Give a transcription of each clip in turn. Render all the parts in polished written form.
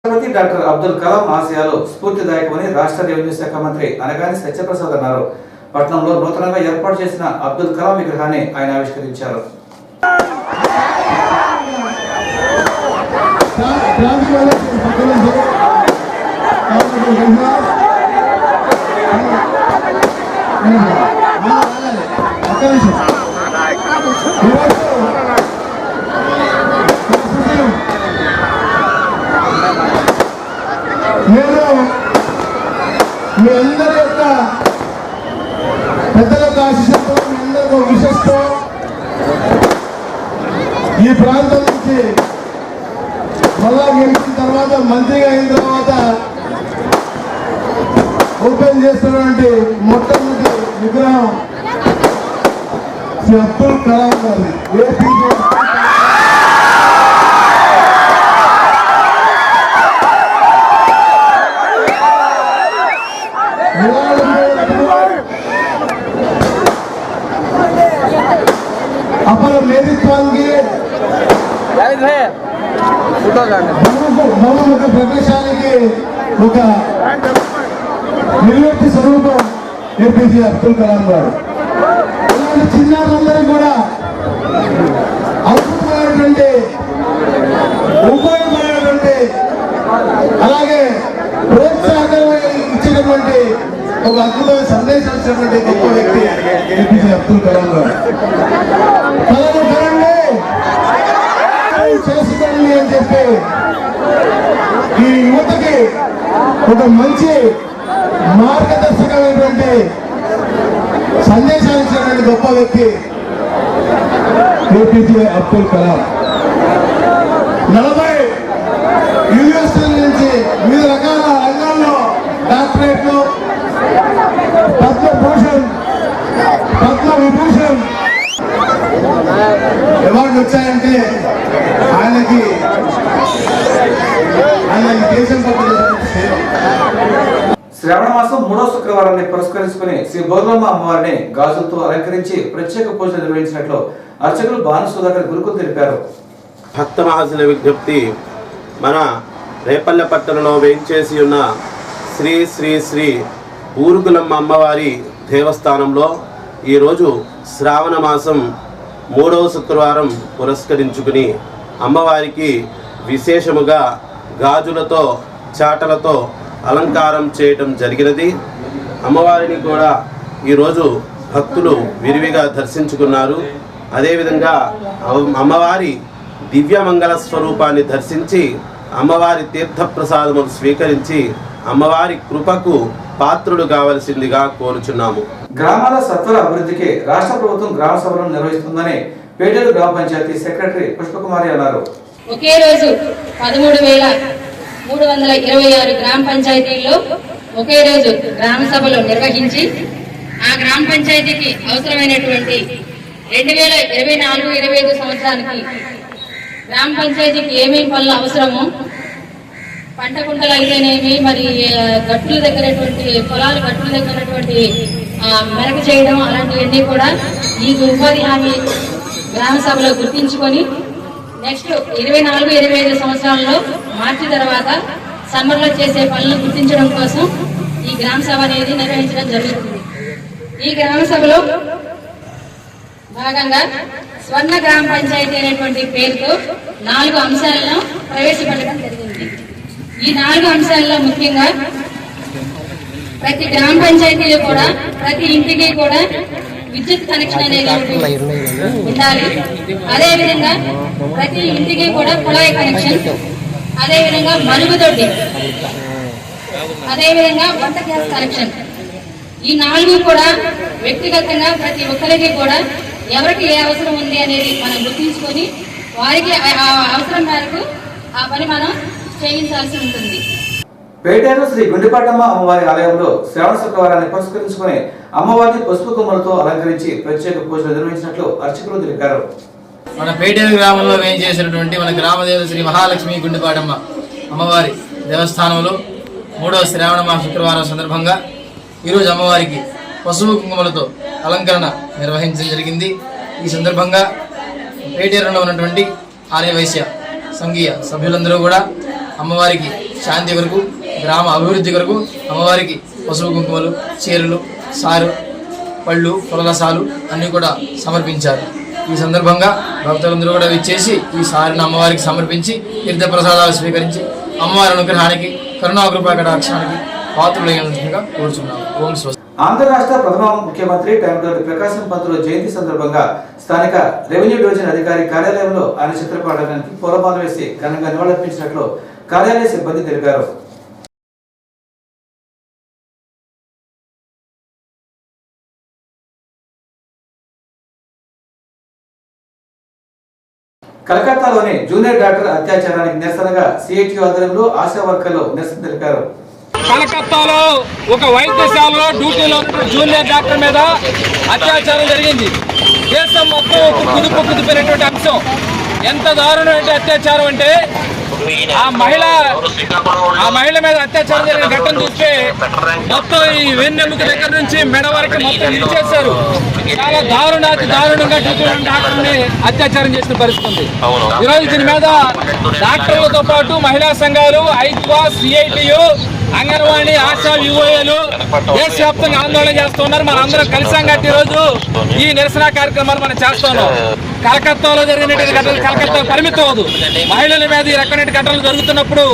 రాష్ట్రపతి డాక్టర్ అబ్దుల్ కలాం ఆశయాలు స్ఫూర్తిదాయకమని రాష్ట్ర రెవెన్యూ శాఖ మంత్రి అనగాని సత్యప్రసాద్ అన్నారు. పట్నంలో నూతనంగా ఏర్పాటు చేసిన అబ్దుల్ కలాం విగ్రహాన్ని ఆయన ఆవిష్కరించారు. మీ అందరి యొక్క పెద్దలకు ఆశిస్తూ మీ అందరికీ విశిస్తూ ఈ ప్రాంతం నుంచి మళ్ళా గెలిచిన తర్వాత మంత్రిగా అయిన తర్వాత ఓపెన్ చేస్తున్నటువంటి మొట్టమొదటి విగ్రహం శ్రీ అబ్దుల్ కలాం గారి ఏపీజే अपने नेतृत्वाనికి ప్రదేశానికి ఒక నిర్వృత్తి స్వరూపం ఏపీజే అబ్దుల్ కలాం గారు. ఇలాంటి చిన్నారులందరూ కూడా అద్భుతమైనటువంటి ఉపయోగపడేటువంటి అలాగే ప్రోత్సాహం ఇచ్చినటువంటి ఒక అద్భుతమైన సందేశం ఇచ్చినటువంటి గొప్ప వ్యక్తి ఏపీజే అబ్దుల్ కలాం గారు. కళను కరండి చేసుకోండి అని చెప్పి ఈ యువతకి ఒక మంచి మార్గదర్శకమైనటువంటి సందేశాలు ఇచ్చినటువంటి గొప్ప వ్యక్తి ఏపీజే అబ్దుల్ కలాం. 40 యూనివర్సిటీల నుంచి వివిధ రకాల రంగాల్లో డాక్టరేట్లు, పద్మభూషణ్, పద్మవిభూషణ్ అవార్డులు వచ్చాయంటే ఆయనకి దేశం శ్రావణ మాసం 3వ శుక్రవారాన్ని పురస్కరించుకుని శ్రీ బోర్లమ్మ అమ్మవారిని గాజులతో అలంకరించి ప్రత్యేక పూజలు నిర్వహించినట్లు అర్చకులు భాను సుధాకర్ గురుకులు తెలిపారు. భక్త మహాశుల విజ్ఞప్తి, మన రేపల్లె పట్టణంలో వేంచేసి ఉన్న శ్రీ శ్రీ శ్రీ ఊరుగులమ్మ అమ్మవారి దేవస్థానంలో ఈరోజు శ్రావణ మాసం 3వ శుక్రవారం పురస్కరించుకుని అమ్మవారికి విశేషముగా గాజులతో చాటలతో అలంకారం చేయటం జరిగినది. అమ్మవారిని కూడా ఈరోజు భక్తులు విరివిగా దర్శించుకున్నారు. అదేవిధంగా అమ్మవారి దివ్యమంగళ స్వరూపాన్ని దర్శించి అమ్మవారి తీర్థప్రసాదములు స్వీకరించి అమ్మవారి కృపకు పాత్రులు కావలసిందిగా కోరుచున్నాము. గ్రామాల సత్వర అభివృద్ధికి రాష్ట్ర ప్రభుత్వం గ్రామ సభలను నిర్వహిస్తుందని పేటేరు గ్రామ పంచాయతీ సెక్రటరీ పుష్పకుమారి అన్నారు. ఒకే రోజు 13,326 గ్రామ పంచాయతీల్లో ఒకే రోజు గ్రామ సభలు నిర్వహించి ఆ గ్రామ పంచాయతీకి అవసరమైనటువంటి 2024-25 సంవత్సరానికి గ్రామ పంచాయతీకి ఏమేమి పనులు అవసరమో, పంట కుంటలు అయితేనేమి, మరి గట్టుల దగ్గరటువంటి పొలాలు గట్టుల దగ్గరటువంటి మెరక చేయడం అలాంటివన్నీ కూడా ఈ ఉపాధి హామీ గ్రామ సభలో గుర్తించుకొని నెక్స్ట్ 24-25 సంవత్సరాల్లో మార్చి తర్వాత సమ్మర్లో చేసే పనులను గుర్తించడం కోసం ఈ గ్రామ సభ అనేది నిర్వహించడం జరుగుతుంది. ఈ గ్రామ సభలో భాగంగా స్వర్ణ గ్రామ పంచాయతీ అనేటువంటి పేరుతో 4 అంశాలను ప్రవేశపెట్టడం జరిగింది. ఈ 4 అంశాలలో ముఖ్యంగా ప్రతి గ్రామ పంచాయతీలో కూడా ప్రతి ఇంటికి కూడా విద్యుత్ కనెక్షన్ అనేది ఉండాలి. అదేవిధంగా ప్రతి ఇంటికి కూడా కుళాయి కనెక్షన్, అదేవిధంగా మరుగుదొడ్డి, అదేవిధంగా వంట గ్యాస్ కనెక్షన్. ఈ 4 కూడా వ్యక్తిగతంగా ప్రతి ఒక్కరికి కూడా ఎవరికి ఏ అవసరం ఉంది అనేది మనం గుర్తించుకొని వారికి అవసరం మేరకు ఆ పని మనం చేయించాల్సి ఉంటుంది. పేటేరు శ్రీ గుండిపాటమ్మ అమ్మవారి ఆలయంలో శ్రావణ శుక్రవారాన్ని పురస్కరించుకుని అమ్మవారిని పసుపు కొమ్మలతో అలంకరించి ప్రత్యేక పూజలు నిర్వహించినట్లు అర్చకులు తెలిపారు. మన పేటేరు గ్రామంలో వేయించేసినటువంటి మన గ్రామదేవత శ్రీ మహాలక్ష్మి గుండిపాటమ్మ అమ్మవారి దేవస్థానంలో 3వ శ్రావణ మాస శుక్రవారం సందర్భంగా ఈరోజు అమ్మవారికి పసుపు కుంకుమలతో అలంకరణ నిర్వహించడం జరిగింది. ఈ సందర్భంగా పేటేరులో ఉన్నటువంటి ఆర్యవైశ్య సంఘీయ సభ్యులందరూ కూడా అమ్మవారికి శాంతి కొరకు, గ్రామ అభివృద్ధి కొరకు అమ్మవారికి పసుపు కుంకుమలు, చీరలు, సారు, పళ్ళు, పులరసాలు అన్నీ కూడా సమర్పించారు. ఈ సందర్భంగా భక్తులందరూ కూడా విచ్చేసి ఈ సారిని అమ్మవారికి సమర్పించి తీర్థ ప్రసాదాలు స్వీకరించి అమ్మవారి అనుగ్రహానికి, కరుణాకృపా కటాక్షానికి పాత్రులైనట్టుగా కోరుచున్నాము. ఓం స్వస్తి. ఆంధ్ర రాష్ట్ర ప్రథమ ముఖ్యమంత్రి టైంటోటి ప్రకాశం పంతులు జయంతి సందర్భంగా స్థానిక రెవెన్యూ డివిజన్ అధికారి కార్యాలయంలో ఆయన చిత్రపటానికి పూలమాల వేసి ఘనంగా నివాళులర్పించినట్లు కార్యాలయ సిబ్బంది తెలిపారు. కలకత్తాలోని జూనియర్ డాక్టర్ అత్యాచారానికి నిరసనగా సిఐటియు ఆధ్వర్యంలో ఆశా వర్కర్లు నిరసన తెలిపారు. కలకత్తాలో ఒక వైద్యశాలలో డ్యూటీలో జూనియర్ డాక్టర్ మీద అత్యాచారం జరిగింది. దేశం మొత్తం కుదిపోయినటువంటి అంశం. ఎంత దారుణమైన అత్యాచారం అంటే ఆ మహిళ మీద అత్యాచారం జరిగిన ఘటన చూస్తే మొత్తం ఈ వెన్నెముక దగ్గర నుంచి మెడ వరకు మొత్తం నిలిచేశారు. చాలా దారుణంగా డాక్టర్ని అత్యాచారం చేసిన పరిస్థితి. ఈరోజు దీని మీద డాక్టర్లతో పాటు మహిళా సంఘాలు, ఐక్వా, సిఐటియు, అంగన్వాడీ, ఆశా, యువఏలు దేశవ్యాప్తంగా ఆందోళన చేస్తున్నారు. మన అందరం కలిసాం కాబట్టి ఈరోజు ఈ నిరసన కార్యక్రమాలు మనం చేస్తున్నాం. కలకత్తాలో జరిగినటువంటి ఘటనలు కలకత్తా పరిమితం అవదు. మహిళల మీద ఈ రకమైన ఘటనలు జరుగుతున్నప్పుడు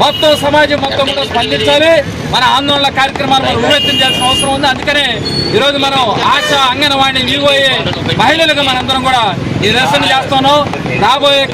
మొత్తం సమాజం మొత్తం కూడా స్పందించాలి. మన ఆందోళన కార్యక్రమాలు మనం ఉవ్వెత్తం చేయాల్సిన అవసరం ఉంది. అందుకనే ఈరోజు మనం ఆశా, అంగన్వాడీ, యువఏ మహిళలుగా మనందరం కూడా ఈ నిరసన చేస్తున్నాం. రాబోయే